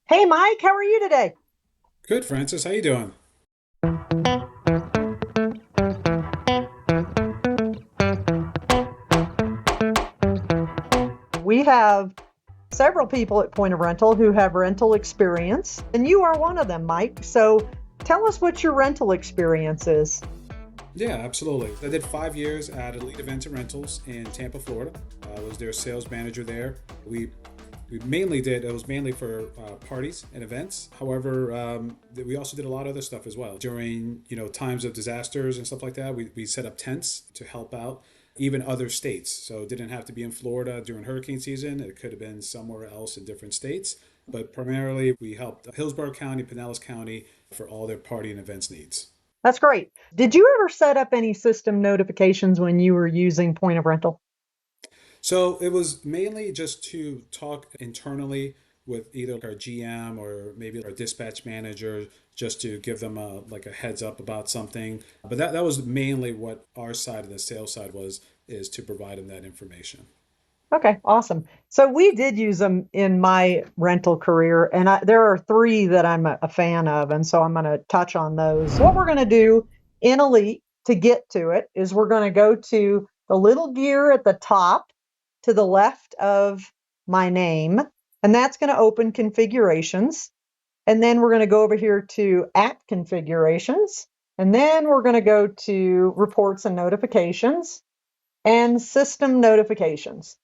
Hey Mike, how are you today? Good, Francis. How you doing? We have several people at Point of Rental who have rental experience, and you are one of them, Mike. So tell us what your rental experience is. Yeah, absolutely. I did 5 years at Elite Events and Rentals in Tampa, Florida. I was their sales manager there. We mainly did it was mainly for parties and events. However, we also did a lot of other stuff as well during times of disasters and stuff like that. We set up tents to help out even other states. So it didn't have to be in Florida during hurricane season. It could have been somewhere else in different states. But primarily, we helped Hillsborough County, Pinellas County for all their party and events needs. That's great. Did you ever set up any system notifications when you were using Point of Rental? So it was mainly just to talk internally with either our GM or maybe our dispatch manager, just to give them a heads up about something. But that was mainly what our side of the sales side was, is to provide them that information. Okay, awesome. So we did use them in my rental career, and there are three that I'm a fan of, and so I'm going to touch on those. What we're going to do in Elite to get to it is we're going to go to the little gear at the top to the left of my name, and that's going to open configurations. And then we're going to go over here to app configurations, and then we're going to go to reports and notifications and system notifications.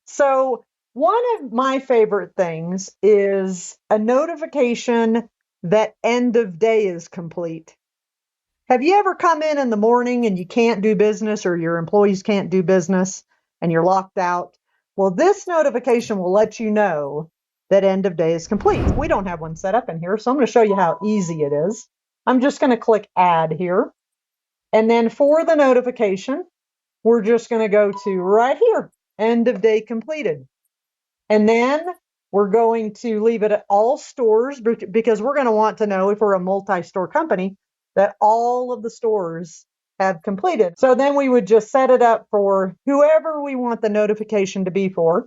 So, one of my favorite things is a notification that end of day is complete. Have you ever come in the morning and you can't do business or your employees can't do business and you're locked out? Well, this notification will let you know that end of day is complete. We don't have one set up in here, so I'm going to show you how easy it is. I'm just going to click add here. And then for the notification, we're just going to go to right here, end of day completed. And then we're going to leave it at all stores because we're going to want to know if we're a multi-store company that all of the stores have completed. So then we would just set it up for whoever we want the notification to be for.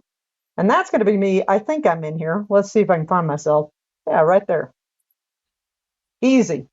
And that's going to be me. I think I'm in here. Let's see if I can find myself. Yeah, right there. Easy.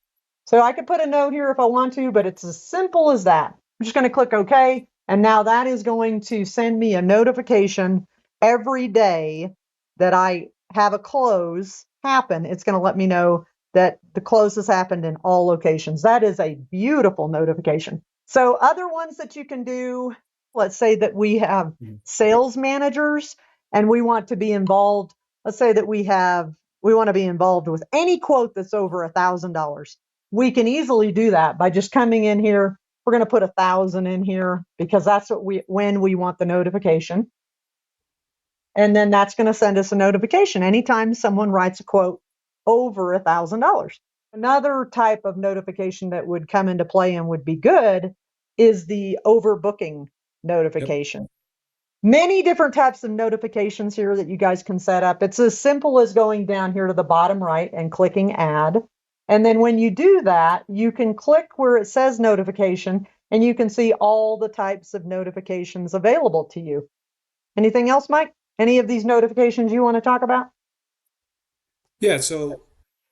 So I could put a note here if I want to, but it's as simple as that. I'm just going to click OK. And now that is going to send me a notification every day that I have a close happen. It's going to let me know that the close has happened in all locations. That is a beautiful notification. So, other ones that you can do, let's say that we have Mhm. sales managers and we want to be involved. Let's say that we want to be involved with any quote that's over $1,000. We can easily do that by just coming in here. We're going to put 1,000 in here because that's what when we want the notification. And then that's going to send us a notification anytime someone writes a quote over $1,000. Another type of notification that would come into play and would be good is the overbooking Yep. notification. Many different types of notifications here that you guys can set up. It's as simple as going down here to the bottom right and clicking add. And then when you do that, you can click where it says notification and you can see all the types of notifications available to you. Anything else, Mike? Any of these notifications you want to talk about? Yeah, so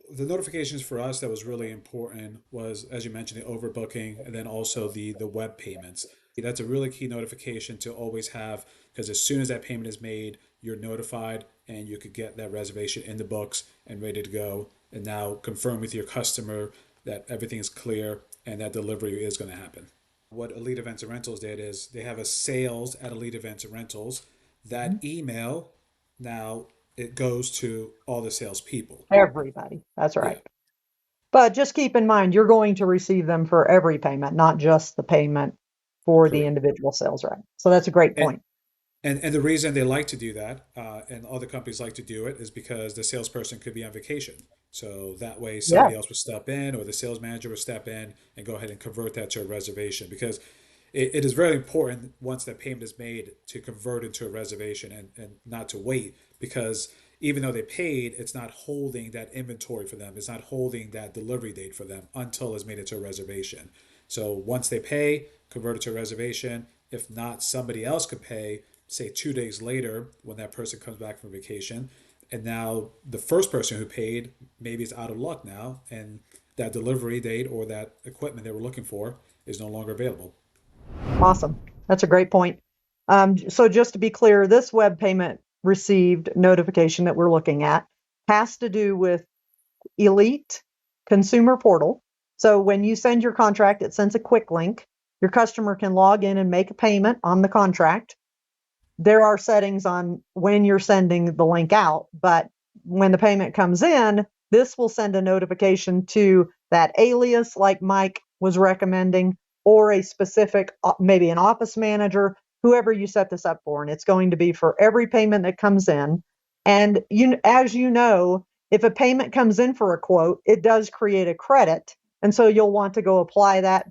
the notifications for us that was really important was, as you mentioned, the overbooking and then also the web payments. That's a really key notification to always have, because as soon as that payment is made, you're notified and you could get that reservation in the books and ready to go. And now confirm with your customer that everything is clear and that delivery is going to happen. What Elite Events and Rentals did is they have a sales at Elite Events and Rentals. That email now it goes to all the salespeople. Everybody. That's right. Yeah, But just keep in mind, you're going to receive them for every payment, not just the payment for the correct. individual sales rep. So that's a great And point. and the reason they like to do that, and other companies like to do it, is because the salesperson could be on vacation. So that way, Yeah. somebody else would step in, or the sales manager would step in and go ahead and convert that to a reservation. Because it is very important once that payment is made to convert it to a reservation and not to wait. Because even though they paid, it's not holding that inventory for them. It's not holding that delivery date for them until it's made it to a reservation. So once they pay, convert it to a reservation. If not, somebody else could pay, say 2 days later when that person comes back from vacation, And now the first person who paid maybe is out of luck now, and that delivery date or that equipment they were looking for is no longer available. Awesome. That's a great point. So just to be clear, this web payment received notification that we're looking at has to do with Elite Consumer Portal. So when you send your contract, it sends a quick link. Your customer can log in and make a payment on the contract. There are settings on when you're sending the link out, but when the payment comes in, this will send a notification to that alias like Mike was recommending, or a specific, maybe an office manager, whoever you set this up for. And it's going to be for every payment that comes in. And as you know, if a payment comes in for a quote, it does create a credit. And so you'll want to go apply that,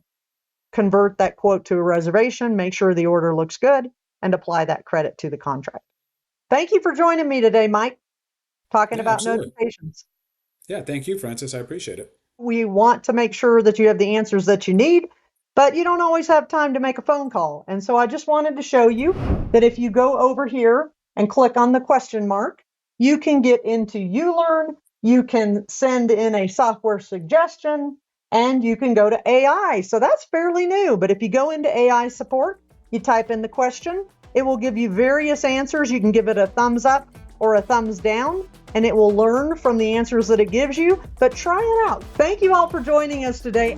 convert that quote to a reservation, make sure the order looks good, and apply that credit to the contract. Thank you for joining me today, Mike, talking Yeah, about absolutely. notifications. Yeah, thank you, Francis. I appreciate it. We want to make sure that you have the answers that you need, but you don't always have time to make a phone call. And so I just wanted to show you that if you go over here and click on the question mark, you can get into ULearn, you can send in a software suggestion, and you can go to AI. So that's fairly new. But if you go into AI support, you type in the question, it will give you various answers. You can give it a thumbs up or a thumbs down, and it will learn from the answers that it gives you. But try it out. Thank you all for joining us today.